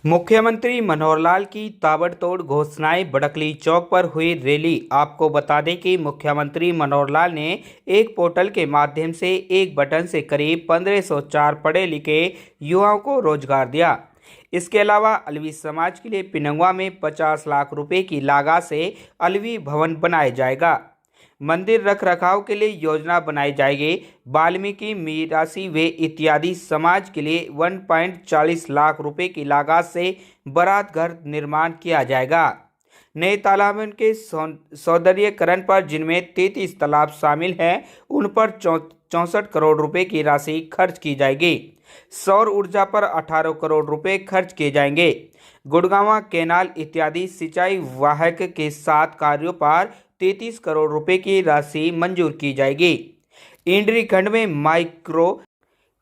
मुख्यमंत्री मनोहर लाल की ताबड़तोड़ घोषणाएं। बड़कली चौक पर हुई रैली। आपको बता दें कि मुख्यमंत्री मनोहर लाल ने एक पोर्टल के माध्यम से एक बटन से करीब 1504 पढ़े लिखे युवाओं को रोजगार दिया। इसके अलावा अलवी समाज के लिए पिनंगवा में 50 लाख रुपए की लागत से अलवी भवन बनाया जाएगा। मंदिर रख रखाव के लिए योजना बनाई जाएगी। वाल्मीकि मीरासी वे इत्यादि समाज के लिए 1.40 लाख रुपए की लागत से बारात घर निर्माण किया जाएगा। नए तालाबों के सौंदर्यीकरण पर, जिनमें 33 तालाब शामिल हैं, उन पर 64 करोड़ रुपए की राशि खर्च की जाएगी। सौर ऊर्जा पर 18 करोड़ रुपए खर्च किए जाएंगे। गुड़गांवा कैनाल इत्यादि सिंचाई वाहक के 7 कार्यों पर 33 करोड़ रुपए की राशि मंजूर की जाएगी। इंद्री खंड में माइक्रो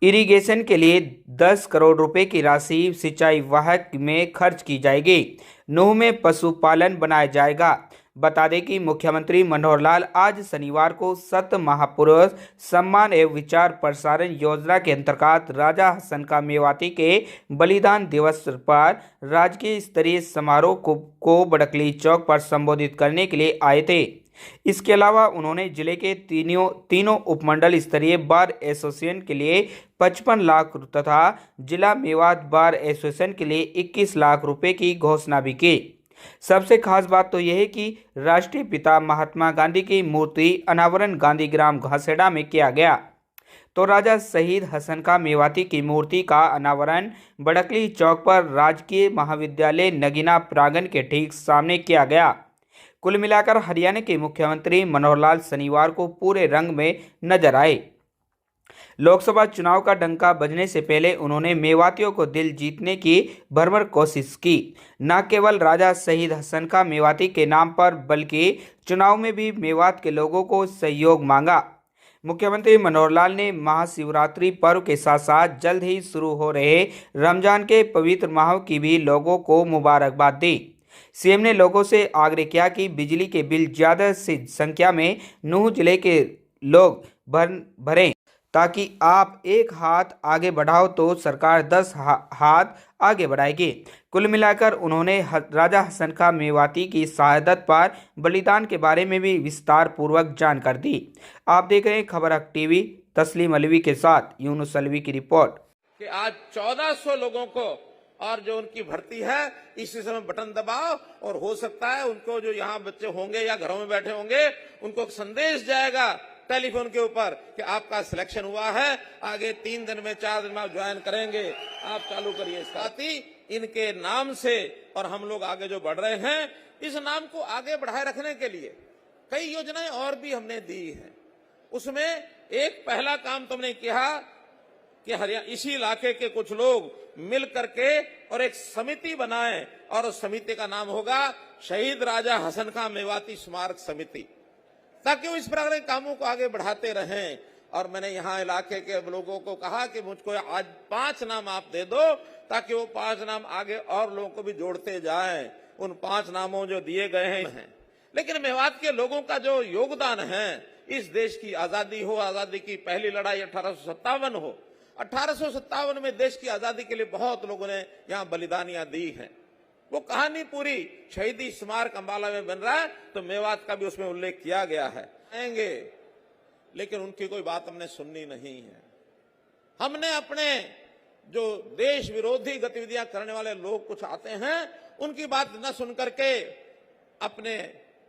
इरिगेशन के लिए 10 करोड़ रुपए की राशि सिंचाई वाहक में खर्च की जाएगी। नूह में पशुपालन बनाया जाएगा। बता दें कि मुख्यमंत्री मनोहर लाल आज शनिवार को सत महापुरुष सम्मान एवं विचार प्रसारण योजना के अंतर्गत राजा हसन का मेवाती के बलिदान दिवस पर राजकीय स्तरीय समारोह को बड़कली चौक पर संबोधित करने के लिए आए थे। इसके अलावा उन्होंने जिले के तीनों उपमंडल स्तरीय बार एसोसिएशन के लिए 55 लाख तथा जिला मेवात बार एसोसिएशन के लिए 21 लाख रुपए की घोषणा भी की। सबसे खास बात तो यह है कि राष्ट्रीय पिता महात्मा गांधी की मूर्ति अनावरण गांधी ग्राम घासेड़ा में किया गया। तो राजा शहीद हसन का मेवाती की मूर्ति का अनावरण बड़कली चौक पर राजकीय महाविद्यालय नगीना प्रांगण के ठीक सामने किया गया। कुल मिलाकर हरियाणा के मुख्यमंत्री मनोहर लाल शनिवार को पूरे रंग में नजर आए। लोकसभा चुनाव का डंका बजने से पहले उन्होंने मेवातियों को दिल जीतने की भरभर कोशिश की। न केवल राजा शहीद हसन का मेवाती के नाम पर, बल्कि चुनाव में भी मेवात के लोगों को सहयोग मांगा। मुख्यमंत्री मनोहर लाल ने महाशिवरात्रि पर्व के साथ साथ जल्द ही शुरू हो रहे रमजान के पवित्र माह की भी लोगों को मुबारकबाद दी। सीएम ने लोगों से आग्रह किया कि बिजली के बिल ज़्यादा से संख्या में नूह जिले के लोग भरें, ताकि आप एक हाथ आगे बढ़ाओ तो सरकार 10 हाथ आगे बढ़ाएगी। कुल मिलाकर उन्होंने राजा हसन का मेवाती की शहादत पर बलिदान के बारे में भी विस्तार पूर्वक जानकारी दी। आप देख रहे हैं खबर हक टीवी। तस्लीम अलवी के साथ यूनुस अलवी की रिपोर्ट। कि आज 1400 लोगों को और जो उनकी भर्ती है इसी समय बटन दबाओ और हो सकता है उनको जो यहाँ बच्चे होंगे या घरों में बैठे होंगे उनको संदेश जाएगा टेलीफोन के ऊपर कि आपका सिलेक्शन हुआ है, आगे 3 दिन में 4 दिन में आप ज्वाइन करेंगे, आप चालू करिए। इसका इनके नाम से और हम लोग आगे जो बढ़ रहे हैं, इस नाम को आगे बढ़ाए रखने के लिए कई योजनाएं और भी हमने दी हैं। उसमें एक पहला काम तुमने किया कि हरियाणा इसी इलाके के कुछ लोग मिल करके और एक समिति बनाएं और उस समिति का नाम होगा शहीद राजा हसन खां मेवाती स्मारक समिति, ताकि वो इस प्रकार के कामों को आगे बढ़ाते रहें। और मैंने यहाँ इलाके के लोगों को कहा कि मुझको आज 5 नाम आप दे दो, ताकि वो 5 नाम आगे और लोगों को भी जोड़ते जाएं। उन 5 नामों जो दिए गए हैं, लेकिन मेवात के लोगों का जो योगदान है, इस देश की आजादी हो, आजादी की पहली लड़ाई 1857 हो, 1857 में देश की आजादी के लिए बहुत लोगों ने यहाँ बलिदानियां दी हैं। वो कहानी पूरी शहीदी स्मारक अंबाला में बन रहा है, तो मेवात का भी उसमें उल्लेख किया गया है। आएंगे, लेकिन उनकी कोई बात हमने सुननी नहीं है। हमने अपने जो देश विरोधी गतिविधियां करने वाले लोग कुछ आते हैं, उनकी बात न सुन करके अपने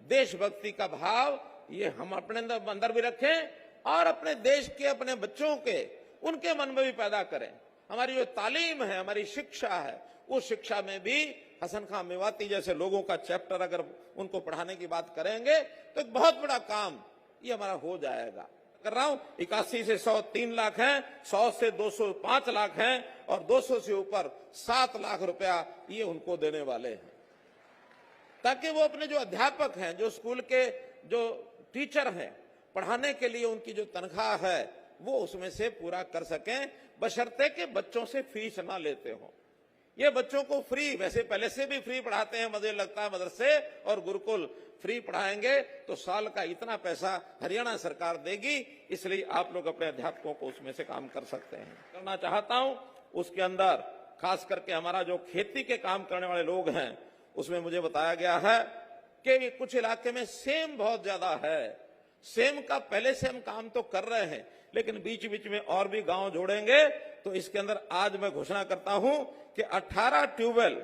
देशभक्ति का भाव ये हम अपने अंदर भी रखें और अपने देश के, अपने बच्चों के, उनके मन में भी पैदा करें। हमारी जो तालीम है, हमारी शिक्षा है, उस शिक्षा में भी हसन खां मेवाती जैसे लोगों का चैप्टर अगर उनको पढ़ाने की बात करेंगे तो एक बहुत बड़ा काम ये हमारा हो जाएगा। कर रहा हूं 81 से 100 3 लाख हैं, 100 से 200 5 लाख हैं और 200 से ऊपर 7 लाख रुपया ये उनको देने वाले हैं, ताकि वो अपने जो अध्यापक हैं, जो स्कूल के जो टीचर हैं, पढ़ाने के लिए उनकी जो तनख्वाह है वो उसमें से पूरा कर सकें, बशर्ते के बच्चों से फीस ना लेते हो। ये बच्चों को फ्री, वैसे पहले से भी फ्री पढ़ाते हैं, मुझे लगता है मदरसे और गुरुकुल फ्री पढ़ाएंगे तो साल का इतना पैसा हरियाणा सरकार देगी, इसलिए आप लोग अपने अध्यापकों को उसमें से काम कर सकते हैं। करना चाहता हूं उसके अंदर खास करके हमारा जो खेती के काम करने वाले लोग हैं, उसमें मुझे बताया गया है कि कुछ इलाके में सेम बहुत ज्यादा है। सेम का पहले से हम काम तो कर रहे हैं, लेकिन बीच बीच में और भी गांव जोड़ेंगे। तो इसके अंदर आज मैं घोषणा करता हूं कि 18 ट्यूबवेल,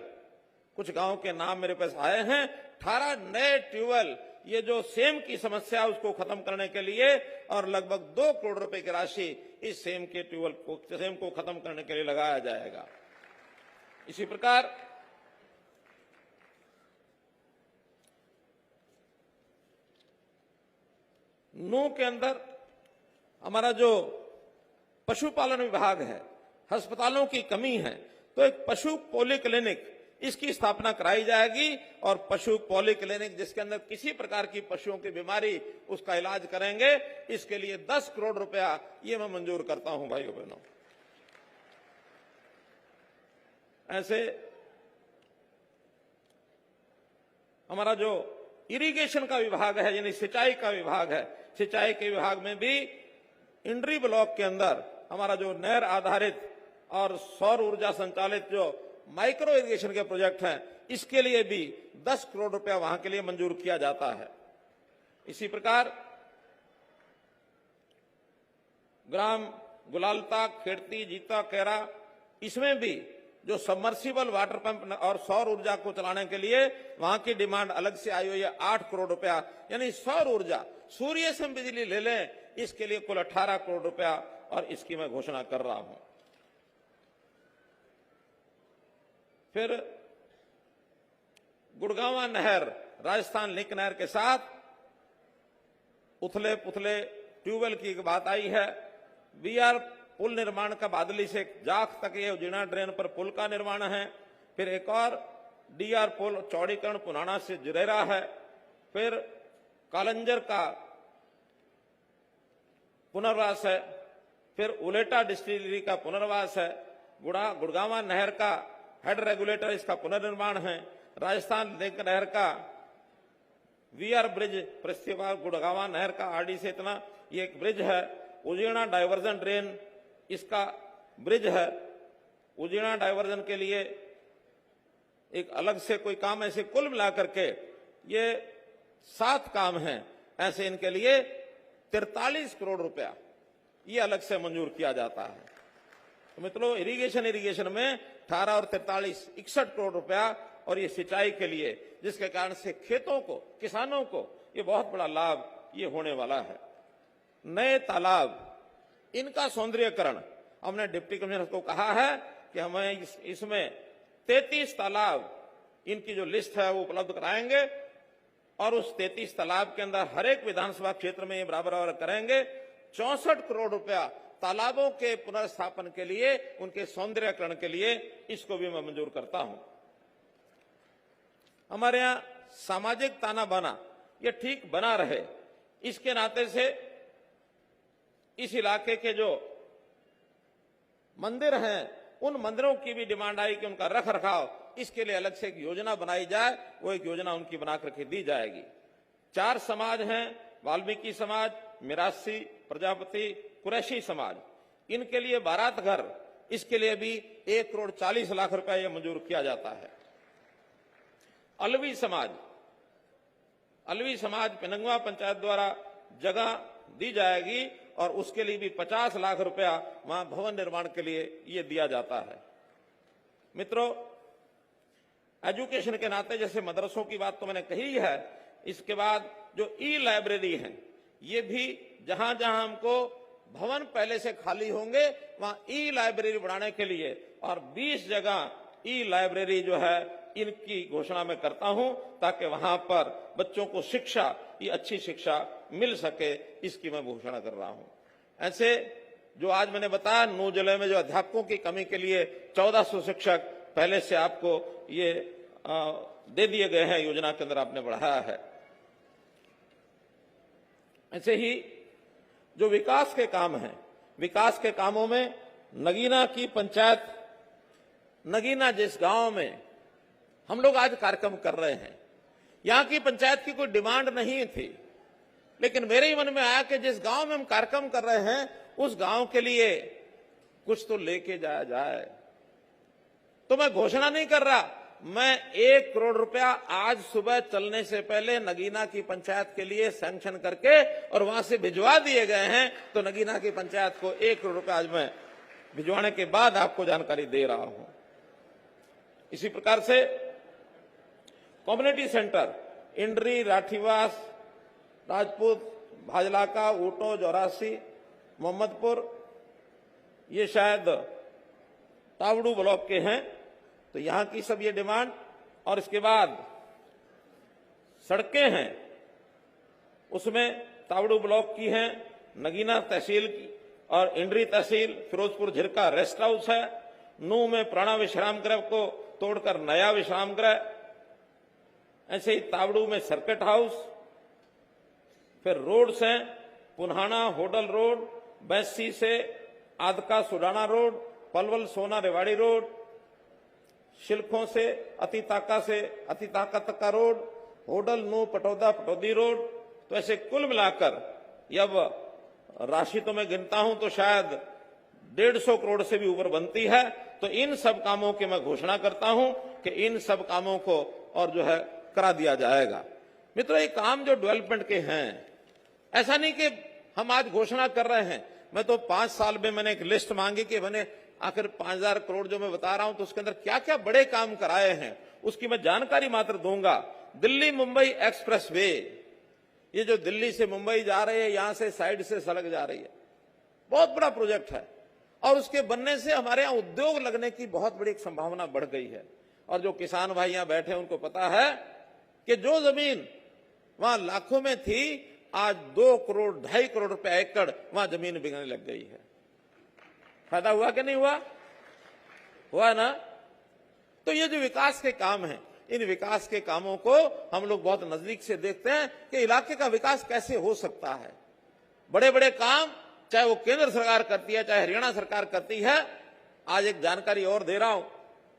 कुछ गांव के नाम मेरे पास आए हैं, 18 नए ट्यूबवेल, ये जो सेम की समस्या है उसको खत्म करने के लिए, और लगभग 2 करोड़ रुपए की राशि इस सेम के ट्यूबवेल को, सेम को खत्म करने के लिए लगाया जाएगा। इसी प्रकार नू के अंदर हमारा जो पशुपालन विभाग है, अस्पतालों की कमी है, तो एक पशु पॉलीक्लिनिक इसकी स्थापना कराई जाएगी, और पशु पॉलीक्लिनिक जिसके अंदर किसी प्रकार की पशुओं की बीमारी, उसका इलाज करेंगे। इसके लिए 10 करोड़ रुपया ये मैं मंजूर करता हूं भाइयों बहनों। ऐसे हमारा जो इरिगेशन का विभाग है, यानी सिंचाई का विभाग है, सिंचाई के विभाग में भी इंड्री ब्लॉक के अंदर हमारा जो नहर आधारित और सौर ऊर्जा संचालित जो माइक्रो इरिगेशन के प्रोजेक्ट हैं, इसके लिए भी 10 करोड़ रुपया वहां के लिए मंजूर किया जाता है। इसी प्रकार ग्राम गुलालता, खेड़ती, जीता, कैरा, इसमें भी जो सबमर्सिबल वाटर पंप और सौर ऊर्जा को चलाने के लिए वहां की डिमांड अलग से आई हुई है 8 करोड़ रुपया, यानी सौर ऊर्जा, सूर्य से हम बिजली ले लें, इसके लिए कुल 18 करोड़ रुपया, और इसकी मैं घोषणा कर रहा हूं। फिर गुड़गांवा नहर, राजस्थान लिंक नहर के साथ उथले पुथले ट्यूबवेल की बात आई है। बीआर पुल निर्माण का बादली से जाख तक ये उजीना ड्रेन पर पुल का निर्माण है। फिर एक और डीआर पुल चौड़ीकरण पुनाना से जुरेरा है। फिर कालंजर का पुनर्वास है। फिर उलेटा डिस्टिलरी का पुनर्वास है। गुड़गांवा नहर का हेड रेगुलेटर, इसका पुनर्निर्माण है। राजस्थान लिंक नहर का वीआर ब्रिज पृथ्वीवार गुड़गांवा नहर का आरडी से इतना ये एक ब्रिज है। उजीना डाइवर्जन ड्रेन, इसका ब्रिज है। उजीना डाइवर्जन के लिए एक अलग से कोई काम, ऐसे कुल मिलाकर के ये 7 काम हैं। ऐसे इनके लिए 43 करोड़ रुपया ये अलग से मंजूर किया जाता है। तो मित्रों, इरिगेशन में 18 और 43 61 करोड़ रुपया, और ये सिंचाई के लिए, जिसके कारण से खेतों को, किसानों को ये बहुत बड़ा लाभ ये होने वाला है। नए तालाब, इनका सौंदर्यकरण, हमने डिप्टी कमिश्नर को कहा है कि हमें इसमें 33 तालाब, इनकी जो लिस्ट है वो उपलब्ध कराएंगे, और उस 33 तालाब के अंदर हर एक विधानसभा क्षेत्र में ये बराबर करेंगे। 64 करोड़ रुपया तालाबों के पुनर्स्थापन के लिए, उनके सौंदर्यकरण के लिए, इसको भी मैं मंजूर करता हूं। हमारे यहां सामाजिक ताना बाना ये ठीक बना रहे, इसके नाते से इस इलाके के जो मंदिर हैं, उन मंदिरों की भी डिमांड आई कि उनका रख रखाव, इसके लिए अलग से एक योजना बनाई जाए। वो एक योजना उनकी बना करके दी जाएगी। 4 समाज हैं, वाल्मीकि समाज, मिरासी, प्रजापति, कुरैशी समाज, इनके लिए बारात घर, इसके लिए भी 1 करोड़ 40 लाख रुपया ये मंजूर किया जाता है। अलवी समाज पिनंगवा पंचायत द्वारा जगह दी जाएगी, और उसके लिए भी 50 लाख रुपया वहां भवन निर्माण के लिए ये दिया जाता है। मित्रों, एजुकेशन के नाते जैसे मदरसों की बात तो मैंने कही है, इसके बाद जो ई लाइब्रेरी है, ये भी जहां जहां हमको भवन पहले से खाली होंगे वहां ई लाइब्रेरी बनाने के लिए, और 20 जगह ई लाइब्रेरी जो है इनकी घोषणा मैं करता हूं, ताकि वहां पर बच्चों को शिक्षा, ये अच्छी शिक्षा मिल सके, इसकी मैं घोषणा कर रहा हूं। ऐसे जो आज मैंने बताया, नूह जिले में जो अध्यापकों की कमी के लिए 1400 शिक्षक पहले से आपको ये दे दिए गए हैं, योजना के अंदर आपने बढ़ाया है। ऐसे ही जो विकास के काम हैं, विकास के कामों में नगीना की पंचायत, नगीना जिस गांव में हम लोग आज कार्यक्रम कर रहे हैं, यहां की पंचायत की कोई डिमांड नहीं थी, लेकिन मेरे ही मन में आया कि जिस गांव में हम कार्यक्रम कर रहे हैं, उस गांव के लिए कुछ तो लेके जाया जाए। तो मैं घोषणा नहीं कर रहा, मैं 1 करोड़ रुपया आज सुबह चलने से पहले नगीना की पंचायत के लिए सैंक्शन करके और वहां से भिजवा दिए गए हैं। तो नगीना की पंचायत को 1 करोड़ रुपया आज मैं भिजवाने के बाद आपको जानकारी दे रहा हूं। इसी प्रकार से कम्युनिटी सेंटर इंड्री, राठीवास, राजपूत, भाजलाका, ऊटो, चौरासी, मोहम्मदपुर, ये शायद तावड़ू ब्लॉक के हैं, तो यहां की सब ये डिमांड। और इसके बाद सड़कें हैं, उसमें तावड़ू ब्लॉक की हैं, नगीना तहसील की और इंड्री तहसील, फिरोजपुर झिरका रेस्ट हाउस है, नूह में पुराना विश्राम गृह को तोड़कर नया विश्राम गृह, ऐसे ही तावड़ू में सर्किट हाउस, फिर रोड्स हैं, पुन्हाना होडल रोड, बैसी से आदका सुडाना रोड, पलवल सोना रेवाड़ी रोड, शिल्खों से अतिताका तक का रोड, होडल नू पटौदा पटौदी रोड। तो ऐसे कुल मिलाकर जब राशि तो मैं गिनता हूं तो शायद 150 करोड़ से भी ऊपर बनती है। तो इन सब कामों की मैं घोषणा करता हूं कि इन सब कामों को और जो है करा दिया जाएगा। मित्रों, ये काम जो डेवलपमेंट के हैं, ऐसा नहीं कि हम आज घोषणा कर रहे हैं। मैं तो 5 साल में मैंने एक लिस्ट मांगी कि मैंने आखिर 5000 करोड़ जो मैं बता रहा हूं तो उसके अंदर क्या क्या बड़े काम कराए हैं उसकी मैं जानकारी मात्र दूंगा। दिल्ली मुंबई एक्सप्रेस वे, ये जो दिल्ली से मुंबई जा रही है, यहां से साइड से सड़क जा रही है, बहुत बड़ा प्रोजेक्ट है और उसके बनने से हमारे यहां उद्योग लगने की बहुत बड़ी एक संभावना बढ़ गई है। और जो किसान भाई यहां बैठे उनको पता है कि जो जमीन वहां लाखों में थी, आज 2 करोड़ 2.5 करोड़ रुपए एकड़ वहां जमीन बिकने लग गई है। फायदा हुआ कि नहीं हुआ? हुआ ना। तो ये जो विकास के काम हैं, इन विकास के कामों को हम लोग बहुत नजदीक से देखते हैं कि इलाके का विकास कैसे हो सकता है। बड़े बड़े काम चाहे वो केंद्र सरकार करती है, चाहे हरियाणा सरकार करती है। आज एक जानकारी और दे रहा हूं,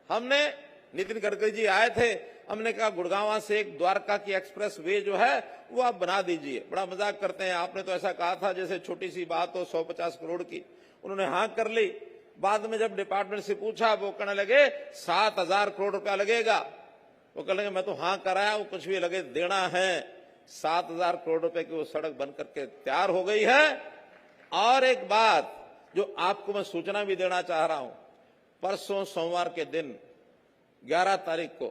हमने नितिन गडकरी जी आए थे, हमने कहा गुड़गांव से एक द्वारका की एक्सप्रेस वे जो है वो आप बना दीजिए। बड़ा मजाक करते हैं, आपने तो ऐसा कहा था जैसे छोटी सी बात हो 150 करोड़ की। उन्होंने हाँ कर ली। बाद में जब डिपार्टमेंट से पूछा, वो कहने लगे 7000 करोड़ रुपया लगेगा। वो कहने लगे मैं तो हाँ कराया, वो कुछ भी लगे देना है। 7000 करोड़ रुपए की वो सड़क बन करके तैयार हो गई है। और एक बात जो आपको मैं सूचना भी देना चाह रहा हूं, परसों सोमवार के दिन 11 तारीख को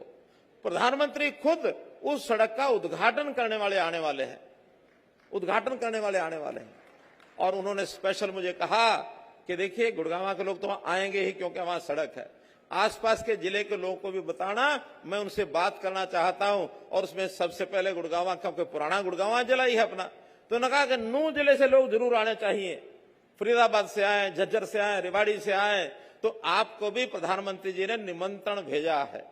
प्रधानमंत्री खुद उस सड़क का उद्घाटन करने वाले आने वाले हैं, उद्घाटन करने वाले आने वाले हैं। और उन्होंने स्पेशल मुझे कहा कि देखिए गुड़गांव के लोग तो वहां आएंगे ही क्योंकि वहां सड़क है, आसपास के जिले के लोगों को भी बताना, मैं उनसे बात करना चाहता हूं। और उसमें सबसे पहले गुड़गांव, क्योंकि पुराना गुड़गांव जिला ही है अपना, तो उन्होंने कहा कि नूह जिले से लोग जरूर आने चाहिए, फरीदाबाद से आए, झज्जर से आए, रेवाड़ी से आए। तो आपको भी प्रधानमंत्री जी ने निमंत्रण भेजा है।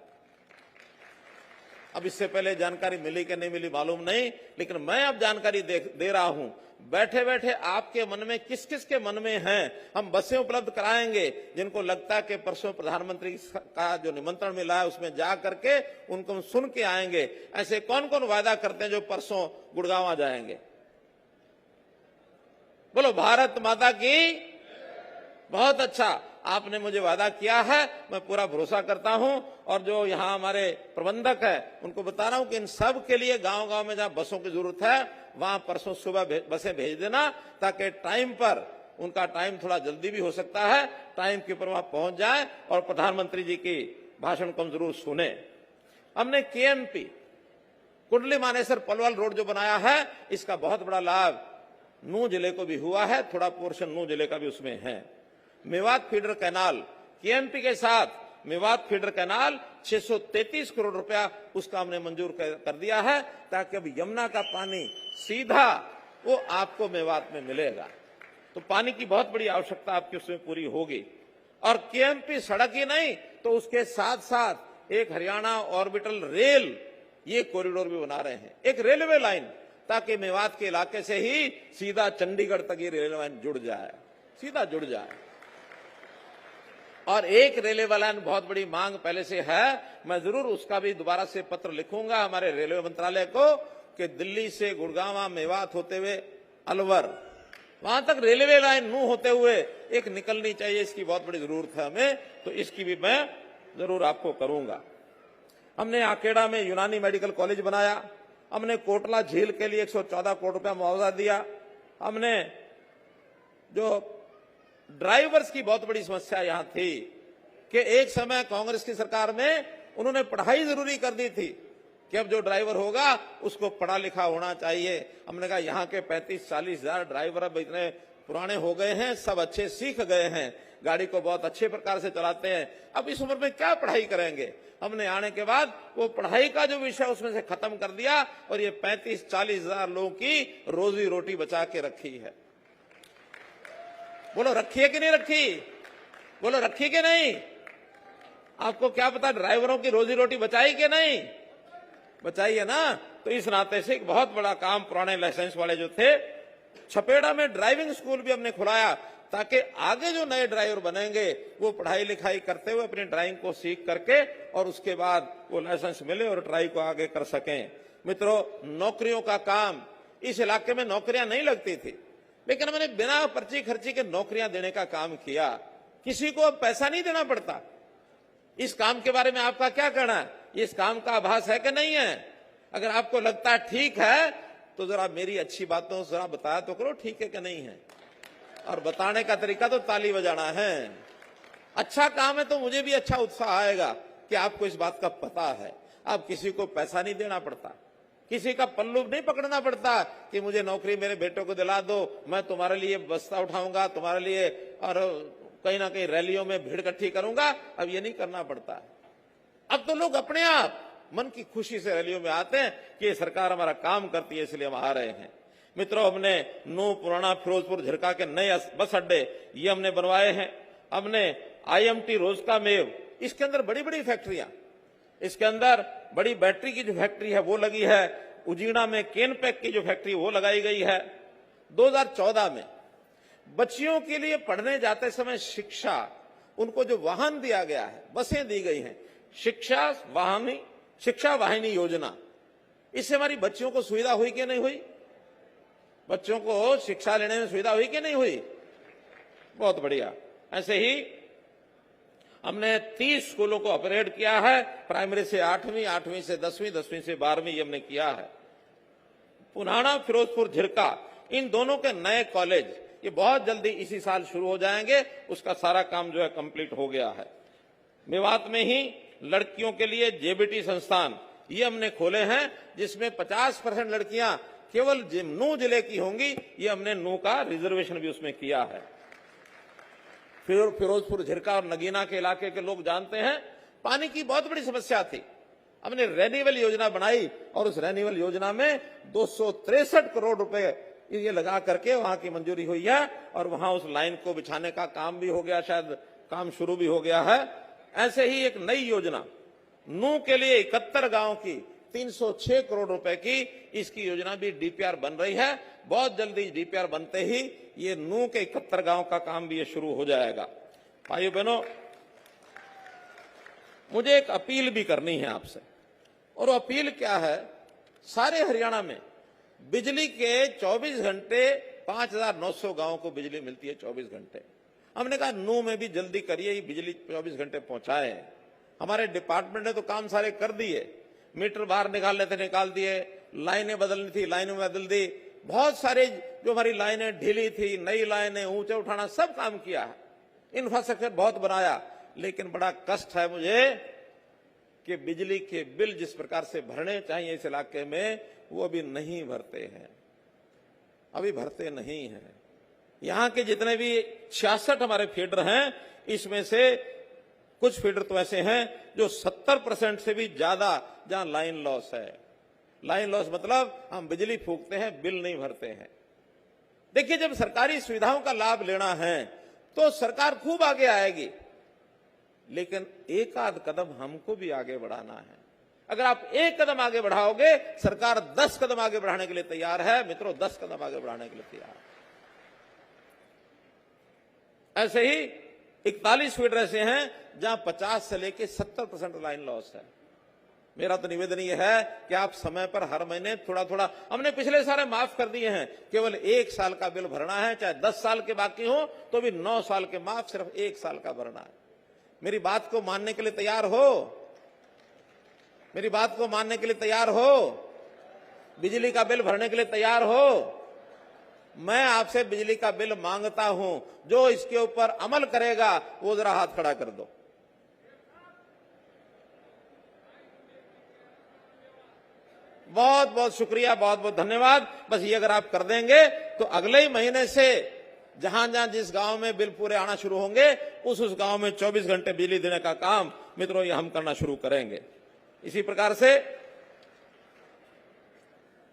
अब इससे पहले जानकारी मिली कि नहीं मिली मालूम नहीं, लेकिन मैं अब जानकारी दे रहा हूं। बैठे बैठे आपके मन में किस किस के मन में हैं, हम बसें उपलब्ध कराएंगे। जिनको लगता है कि परसों प्रधानमंत्री का जो निमंत्रण मिला है उसमें जा करके उनको हम सुन के आएंगे। ऐसे कौन कौन वादा करते हैं जो परसों गुड़गांव जाएंगे? बोलो भारत माता की। बहुत अच्छा, आपने मुझे वादा किया है, मैं पूरा भरोसा करता हूं। और जो यहां हमारे प्रबंधक है उनको बता रहा हूं कि इन सब के लिए गांव गांव में जहां बसों की जरूरत है वहां परसों सुबह बसें भेज देना, ताकि टाइम पर, उनका टाइम थोड़ा जल्दी भी हो सकता है, टाइम के ऊपर वहां पहुंच जाए और प्रधानमंत्री जी की भाषण को हम जरूर सुने। हमने केएमपी कुंडली मानेसर पलवल रोड जो बनाया है, इसका बहुत बड़ा लाभ नूह जिले को भी हुआ है, थोड़ा पोर्शन नूह जिले का भी उसमें है। मेवात फीडर कैनाल, केएमपी के साथ मेवात फीडर कैनाल 633 करोड़ रुपया उसका हमने मंजूर कर दिया है, ताकि अब यमुना का पानी सीधा वो आपको मेवात में मिलेगा। तो पानी की बहुत बड़ी आवश्यकता आपकी उसमें पूरी होगी। और केएमपी सड़क ही नहीं, तो उसके साथ साथ एक हरियाणा ऑर्बिटल रेल, ये कॉरिडोर भी बना रहे हैं, एक रेलवे लाइन, ताकि मेवात के इलाके से ही सीधा चंडीगढ़ तक ये रेलवे लाइन जुड़ जाए, सीधा जुड़ जाए। और एक रेलवे लाइन बहुत बड़ी मांग पहले से है, मैं जरूर उसका भी दोबारा से पत्र लिखूंगा हमारे रेलवे मंत्रालय को कि दिल्ली से गुड़गांव मेवात होते हुए अलवर, वहां तक रेलवे लाइन नूह होते हुए एक निकलनी चाहिए। इसकी बहुत बड़ी जरूरत है हमें, तो इसकी भी मैं जरूर आपको करूंगा। हमने आकेड़ा में यूनानी मेडिकल कॉलेज बनाया। हमने कोटला झील के लिए 114 करोड़ रुपया मुआवजा दिया। हमने जो ड्राइवर्स की बहुत बड़ी समस्या यहां थी कि एक समय कांग्रेस की सरकार में उन्होंने पढ़ाई जरूरी कर दी थी कि अब जो ड्राइवर होगा उसको पढ़ा लिखा होना चाहिए। हमने कहा यहाँ के 35-40 हजार ड्राइवर अब इतने पुराने हो गए हैं, सब अच्छे सीख गए हैं, गाड़ी को बहुत अच्छे प्रकार से चलाते हैं, अब इस उम्र में क्या पढ़ाई करेंगे। हमने आने के बाद वो पढ़ाई का जो विषय उसमें से खत्म कर दिया और ये 35-40 हजार लोगों की रोजी रोटी बचा के रखी है। बोलो रखी है कि नहीं रखी? बोलो रखी कि नहीं? आपको क्या पता ड्राइवरों की रोजी रोटी बचाई कि नहीं? बचाई है ना। तो इस नाते से एक बहुत बड़ा काम पुराने लाइसेंस वाले जो थे, छपेड़ा में ड्राइविंग स्कूल भी हमने खुलाया ताकि आगे जो नए ड्राइवर बनेंगे वो पढ़ाई लिखाई करते हुए अपनी ड्राइविंग को सीख करके और उसके बाद वो लाइसेंस मिले और ड्राइव को आगे कर सकें। मित्रों, नौकरियों का काम, इस इलाके में नौकरियां नहीं लगती थी, लेकिन मैंने बिना पर्ची खर्ची के नौकरियां देने का काम किया। किसी को अब पैसा नहीं देना पड़ता। इस काम के बारे में आपका क्या कहना है? इस काम का आभास है कि नहीं है? अगर आपको लगता है ठीक है तो जरा मेरी अच्छी बातों से जरा बताया तो करो ठीक है कि नहीं है। और बताने का तरीका तो ताली बजाना है। अच्छा काम है तो मुझे भी अच्छा उत्साह आएगा कि आपको इस बात का पता है। अब किसी को पैसा नहीं देना पड़ता, किसी का पल्लू नहीं पकड़ना पड़ता कि मुझे नौकरी मेरे बेटों को दिला दो, मैं तुम्हारे लिए बस्ता उठाऊंगा, तुम्हारे लिए और कहीं ना कहीं रैलियों में भीड़ इकट्ठी करूंगा। अब ये नहीं करना पड़ता। अब तो लोग अपने आप मन की खुशी से रैलियों में आते हैं कि ये सरकार हमारा काम करती है इसलिए हम आ रहे हैं। मित्रों, हमने नू, पुराना, फिरोजपुर, झिरका के नए बस अड्डे ये हमने बनवाए हैं। हमने IMT रोजका मेव, इसके अंदर बड़ी बड़ी फैक्ट्रियां, इसके अंदर बड़ी बैटरी की जो फैक्ट्री है वो लगी है। उजीना में केनपैक की जो फैक्ट्री वो लगाई गई है। 2014 में बच्चियों के लिए पढ़ने जाते समय शिक्षा, उनको जो वाहन दिया गया है, बसें दी गई हैं, शिक्षा वाहिनी योजना, इससे हमारी बच्चियों को सुविधा हुई कि नहीं हुई? बच्चों को शिक्षा लेने में सुविधा हुई कि नहीं हुई? बहुत बढ़िया। ऐसे ही हमने 30 स्कूलों को अपग्रेड किया है, प्राइमरी से 8वीं, 8वीं से 10वीं, 10वीं से 12वीं, ये हमने किया है। पुराना, फिरोजपुर, झिरका, इन दोनों के नए कॉलेज ये बहुत जल्दी इसी साल शुरू हो जाएंगे। उसका सारा काम जो है कंप्लीट हो गया है। मेवात में ही लड़कियों के लिए JBT संस्थान ये हमने खोले हैं, जिसमें 50% लड़कियां केवल नू जिले की होंगी। ये हमने नू का रिजर्वेशन भी उसमें किया है। फिरोजपुर, झिरका और नगीना के इलाके के लोग जानते हैं पानी की बहुत बड़ी समस्या थी। हमने रेन्यूअल योजना बनाई और उस रेन्यूअल योजना में 263 करोड़ रुपए ये लगा करके वहां की मंजूरी हुई है और वहां उस लाइन को बिछाने का काम भी हो गया, शायद काम शुरू भी हो गया है। ऐसे ही एक नई योजना नू के लिए 71 गांव की 306 करोड़ रुपए की, इसकी योजना भी DPR बन रही है। बहुत जल्दी DPR बनते ही ये नू के 71 गांव का काम भी ये शुरू हो जाएगा। भाइयों बहनों, मुझे एक अपील भी करनी है आपसे, और वो अपील क्या है? सारे हरियाणा में बिजली के 24 घंटे 5,900 गांवों को बिजली मिलती है 24 घंटे। हमने कहा नू में भी जल्दी करिए, ये बिजली 24 घंटे पहुंचाए। हमारे डिपार्टमेंट ने तो काम सारे कर दिए, मीटर बाहर निकालने थे निकाल दिए, लाइनें बदलनी थी लाइनें बदल दी, बहुत सारे जो हमारी लाइनें ढीली थी नई लाइनें ऊंचे उठाना सब काम किया है, इंफ्रास्ट्रक्चर बहुत बनाया। लेकिन बड़ा कष्ट है मुझे कि बिजली के बिल जिस प्रकार से भरने चाहिए इस इलाके में वो अभी नहीं भरते हैं, अभी भरते नहीं हैं। यहां के जितने भी 66 हमारे फीडर हैं, इसमें से कुछ फीडर तो ऐसे हैं जो 70% से भी ज्यादा जहां लाइन लॉस है। लाइन लॉस मतलब हम बिजली फूकते हैं, बिल नहीं भरते हैं। देखिए, जब सरकारी सुविधाओं का लाभ लेना है तो सरकार खूब आगे आएगी, लेकिन एक आध कदम हमको भी आगे बढ़ाना है। अगर आप एक कदम आगे बढ़ाओगे, सरकार 10 कदम आगे बढ़ाने के लिए तैयार है। मित्रों, 10 कदम आगे बढ़ाने के लिए तैयार है। ऐसे ही 41 फीडर ऐसे हैं जहां 50 से लेकर 70% लाइन लॉस है। मेरा तो निवेदन यह है कि आप समय पर हर महीने थोड़ा थोड़ा, हमने पिछले सारे माफ कर दिए हैं, केवल 1 साल का बिल भरना है, चाहे 10 साल के बाकी हो तो भी 9 साल के माफ, सिर्फ 1 साल का भरना है। मेरी बात को मानने के लिए तैयार हो? मेरी बात को मानने के लिए तैयार हो? बिजली का बिल भरने के लिए तैयार हो? मैं आपसे बिजली का बिल मांगता हूं, जो इसके ऊपर अमल करेगा वो जरा हाथ खड़ा कर दो। बहुत बहुत शुक्रिया, बहुत बहुत धन्यवाद। बस ये अगर आप कर देंगे तो अगले ही महीने से जहां जहां जिस गांव में बिल पूरे आना शुरू होंगे उस गांव में 24 घंटे बिजली देने का काम मित्रों ये हम करना शुरू करेंगे। इसी प्रकार से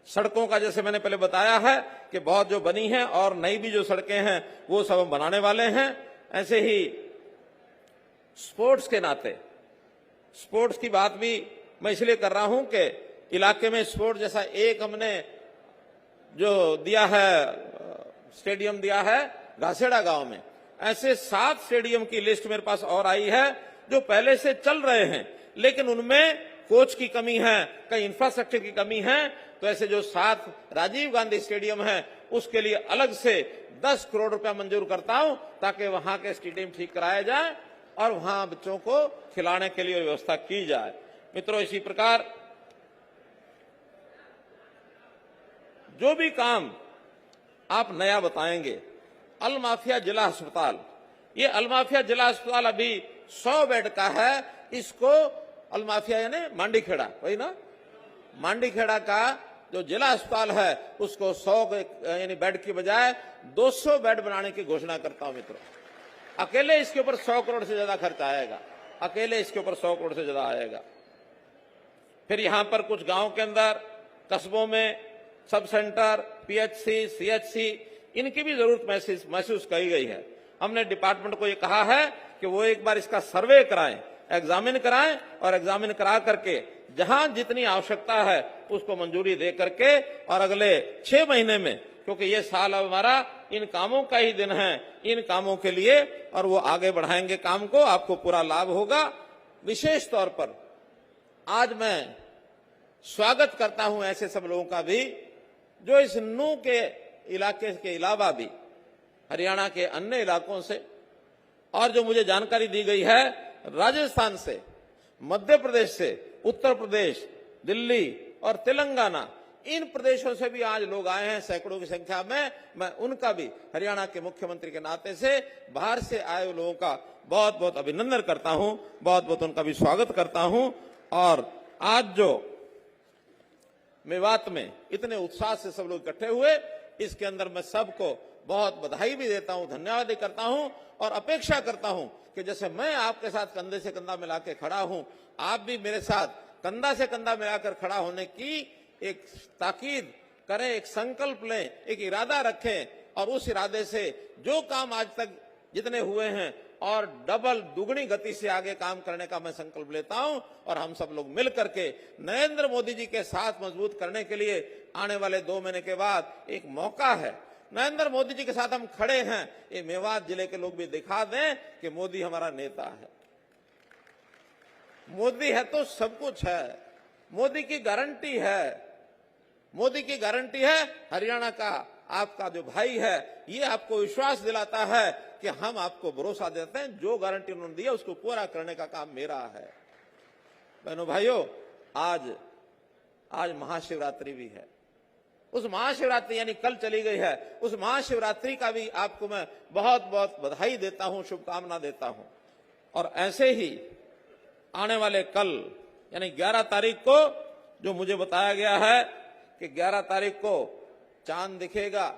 सड़कों का जैसे मैंने पहले बताया है कि बहुत जो बनी है और नई भी जो सड़कें हैं वो सब हम बनाने वाले हैं। ऐसे ही स्पोर्ट्स के नाते स्पोर्ट्स की बात भी मैं इसलिए कर रहा हूं कि इलाके में स्पोर्ट्स जैसा एक हमने जो दिया है स्टेडियम दिया है घासेड़ा गांव में, ऐसे 7 स्टेडियम की लिस्ट मेरे पास और आई है जो पहले से चल रहे हैं लेकिन उनमें कोच की कमी है, कहीं इंफ्रास्ट्रक्चर की कमी है। तो ऐसे जो 7 राजीव गांधी स्टेडियम है उसके लिए अलग से 10 करोड़ रुपया मंजूर करता हूं ताकि वहां के स्टेडियम ठीक कराया जाए और वहां बच्चों को खिलाने के लिए व्यवस्था की जाए। मित्रों, इसी प्रकार जो भी काम आप नया बताएंगे, अल माफिया जिला अस्पताल, ये अल माफिया जिला अस्पताल अभी 100 बेड का है। इसको अल माफिया यानी मांडीखेड़ा, वही ना, मांडीखेड़ा का जो जिला अस्पताल है उसको 100 यानी बेड की बजाय 200 बेड बनाने की घोषणा करता हूं। मित्रों, अकेले इसके ऊपर 100 करोड़ से ज्यादा खर्च आएगा, अकेले इसके ऊपर 100 करोड़ से ज्यादा आएगा। फिर यहां पर कुछ गांव के अंदर कस्बों में सब सेंटर, पीएचसी, सीएचसी, इनकी भी जरूरत महसूस की गई है। हमने डिपार्टमेंट को ये कहा है कि वो एक बार इसका सर्वे कराएं, एग्जामिन कराएं और एग्जामिन करा करके जहां जितनी आवश्यकता है उसको मंजूरी दे करके और अगले 6 महीने में, क्योंकि ये साल अब हमारा इन कामों का ही दिन है, इन कामों के लिए और वो आगे बढ़ाएंगे काम को, आपको पूरा लाभ होगा। विशेष तौर पर आज मैं स्वागत करता हूं ऐसे सब लोगों का भी जो इस नू के इलाके के अलावा भी हरियाणा के अन्य इलाकों से और जो मुझे जानकारी दी गई है राजस्थान से, मध्य प्रदेश से, उत्तर प्रदेश, दिल्ली और तेलंगाना, इन प्रदेशों से भी आज लोग आए हैं सैकड़ों की संख्या में। मैं उनका भी हरियाणा के मुख्यमंत्री के नाते से बाहर से आए लोगों का बहुत बहुत अभिनंदन करता हूं, बहुत बहुत उनका भी स्वागत करता हूं। और आज जो मेवात में इतने उत्साह से सब लोग इकट्ठे हुए, इसके अंदर मैं सबको बहुत बधाई भी देता हूं, धन्यवाद भी करता हूं और अपेक्षा करता हूं कि जैसे मैं आपके साथ कंधे से कंधा मिला के खड़ा हूं, आप भी मेरे साथ कंधा से कंधा मिलाकर खड़ा होने की एक ताकीद करें, एक संकल्प लें, एक इरादा रखें और उस इरादे से जो काम आज तक जितने हुए हैं और डबल दुगनी गति से आगे काम करने का मैं संकल्प लेता हूं। और हम सब लोग मिल करके नरेंद्र मोदी जी के साथ मजबूत करने के लिए आने वाले 2 महीने के बाद एक मौका है, नरेंद्र मोदी जी के साथ हम खड़े हैं। ये मेवात जिले के लोग भी दिखा दें कि मोदी हमारा नेता है। मोदी है तो सब कुछ है, मोदी की गारंटी है, मोदी की गारंटी है। हरियाणा का आपका जो भाई है ये आपको विश्वास दिलाता है कि हम आपको भरोसा देते हैं, जो गारंटी उन्होंने दी है उसको पूरा करने का काम मेरा है। बहनों भाइयों, आज महाशिवरात्रि भी है। उस महाशिवरात्रि यानी कल चली गई है, उस महाशिवरात्रि का भी आपको मैं बहुत बहुत बधाई देता हूं, शुभकामना देता हूं। और ऐसे ही आने वाले कल यानी 11 तारीख को जो मुझे बताया गया है कि 11 तारीख को चांद दिखेगा,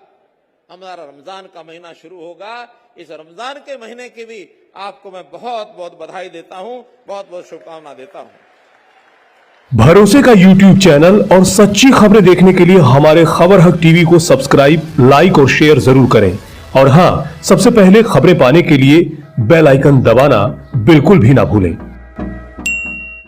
हमारा रमजान का महीना शुरू होगा। इस रमजान के महीने की भी आपको मैं बहुत बहुत बधाई देता हूं, बहुत बहुत शुभकामना देता हूं। भरोसे का YouTube चैनल और सच्ची खबरें देखने के लिए हमारे खबर हक टीवी को सब्सक्राइब, लाइक और शेयर जरूर करें। और हां, सबसे पहले खबरें पाने के लिए बेल आइकन दबाना बिल्कुल भी ना भूलें।